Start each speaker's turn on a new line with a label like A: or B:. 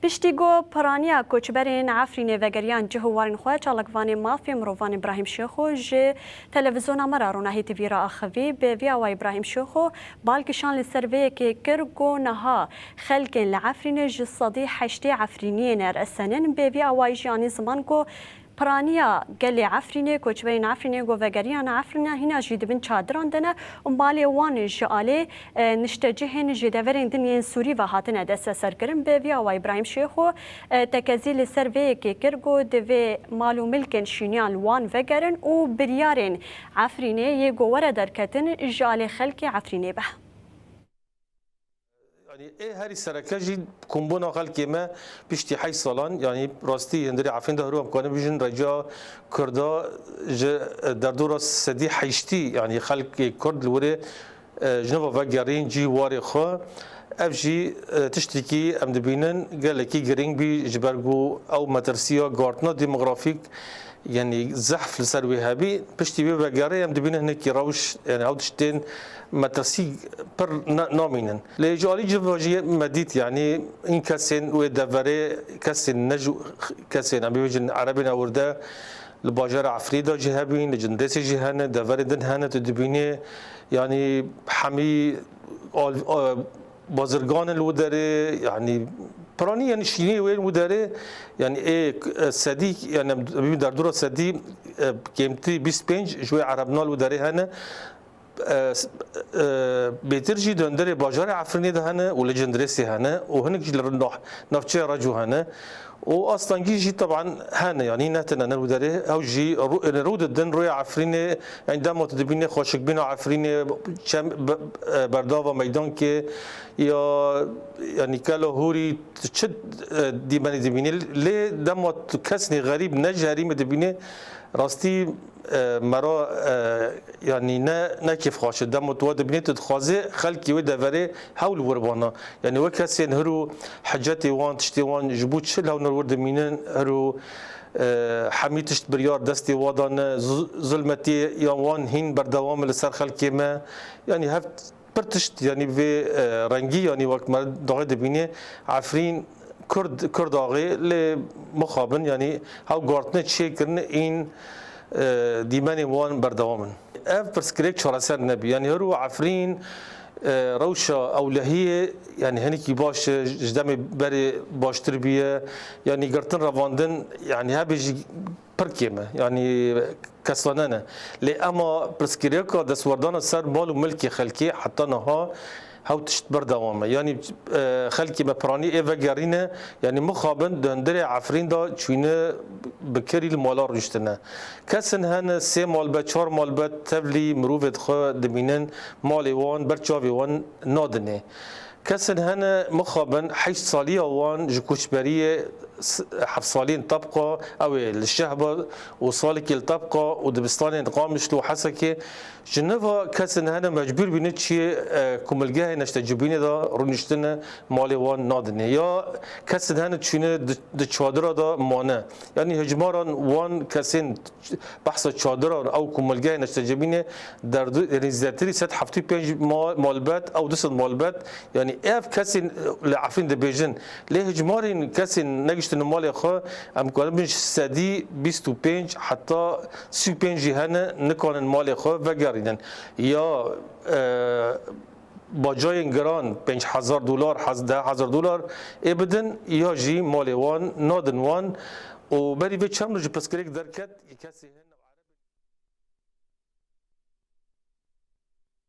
A: پشتیگو پرانیا کوچبرین عفرین وگریان جهوارین خواه چالکوان مافی مروان ابراهیم شیخو جه تلویزیون مرا رونهی تیوی را اخوی به ویاو ابراهیم شیخو بالکشان لسروی که کرگو نها خلق لعفرین جصدی حشتی عفرینین رأسنن به ویاو جانی زمان گو پرانیا گلی عفرینه کوچبرین عفرینه گو وگریان عفرینه هینا جید بن چادران دنه مالی وان جاله نشتجهن جدورین دنیای سوری و هاتن دست سرکرم به ویا و ابراهیم شیخو تکزیل سروی که کرگو دوی مالو ملکن شینیان وان وگرن و بریارن عفرینه یه گوره درکتن جاله خلق عفرینه به
B: يعني ايه هاري السركاجي كومبونا قال كيما بيشتي حي صالان يعني راستي هندري عارفين ده هو امكانه بيجن رجا كردا دردورا سدي حيشتي يعني خلق كرد الوري جنوبا فاجارين جي واري خو افجي تشتكي ام دبينن قال لك جرينج بي جبرجو او ماترسيا غارتنا ديموغرافيك يعني زحف لسروي هابي بشتي بي باجاري ام دبينن هناك روش يعني عودشتين ماترسي بر نومينن لجالي جواجي مديت يعني ان كاسين ودفري كاسين نجو كاسين ام بيجن عربنا ورده الباجر عفريدا جهابين لجندس جهانه دفري دنهانه تدبيني يعني حمي بازرگان الوداره يعني براني يعني شيني وين وداره يعني ايه صديق يعني در دور صديق قيمتي 25 جوي عربنا الوداره هنا بيترجي دندري باجار عفرني ده هنا ولجندرسي هنا وهنك جل نفچه رجو هنا واصلا جي طبعا هنا يعني نتنا نودره او جي رود الدن روي عفرينه عندما تدبينه خوشك بينا عفرينه برداوا ميدان كي يا يعني كالو هوري تشد ديماني دبينه ليه دم كسني غريب نجاري مدبينه راستي مرا يعني نا كيف خاش دم تواد بنيت تخازي خلقي ودفري حول وربانا يعني وكاسين هرو حاجاتي وان تشتي وان جبوت شل هاو نورد مينن هرو حميتش بريار دستي وادان ظلمتي يوان هين بردوام لسر خلقي ما يعني هفت برتشت يعني في رنگي يعني وقت ما داغي دبينه عفرين كرد آغي لمخابن يعني هاو قارتنا تشيكرن این ديماني وان بردوامن اف برسكريك شراسر نبي يعني هرو عفرين روشا او لهيه يعني هنيكي باش جدامي بري باش تربيه يعني قرتن رواندن يعني هابي بركيمه يعني كسلانه لي اما برسكريكا دسوردان سر مال وملكي خلكي حتى نها هاو تشت بردوامه يعني خلكي مبراني ايفا جارينا يعني مخابن دندري عفرين دا شوينه بكري المالار رشتنا كسن هن سي مالبات چهار مالبات تبلي مروفت خو دمينن مالي وان برچاوي وان نادنه كسن هن مخابن 8 صاليه وان جكوشبريه 7 صالين طبقه او الشهبه وصالك الطبقه ودبستان قامش لو حسكي جنيفا كسن هنا مجبور بنتشي كوملجاه نشتجبيني دا رونشتنا مالي وان نادنه يا كسن هنا تشينه د چادر دا مانه يعني هجماران وان كسن بحث چادر او كوملجاه نشتجبيني در ريزاتري 75 مالبات او 2 مالبات يعني اف كسن لعفين دبيجن ليه هجمارين كسن نجشت مالي خو ام كان مش سدي 25 حتى 35 هنا نكون مالي خو وگرینن یا با جای گران $5000 $10000 ابدن یا جی مال وان نادن وان و بری به چند روز پسکریک درکت کسی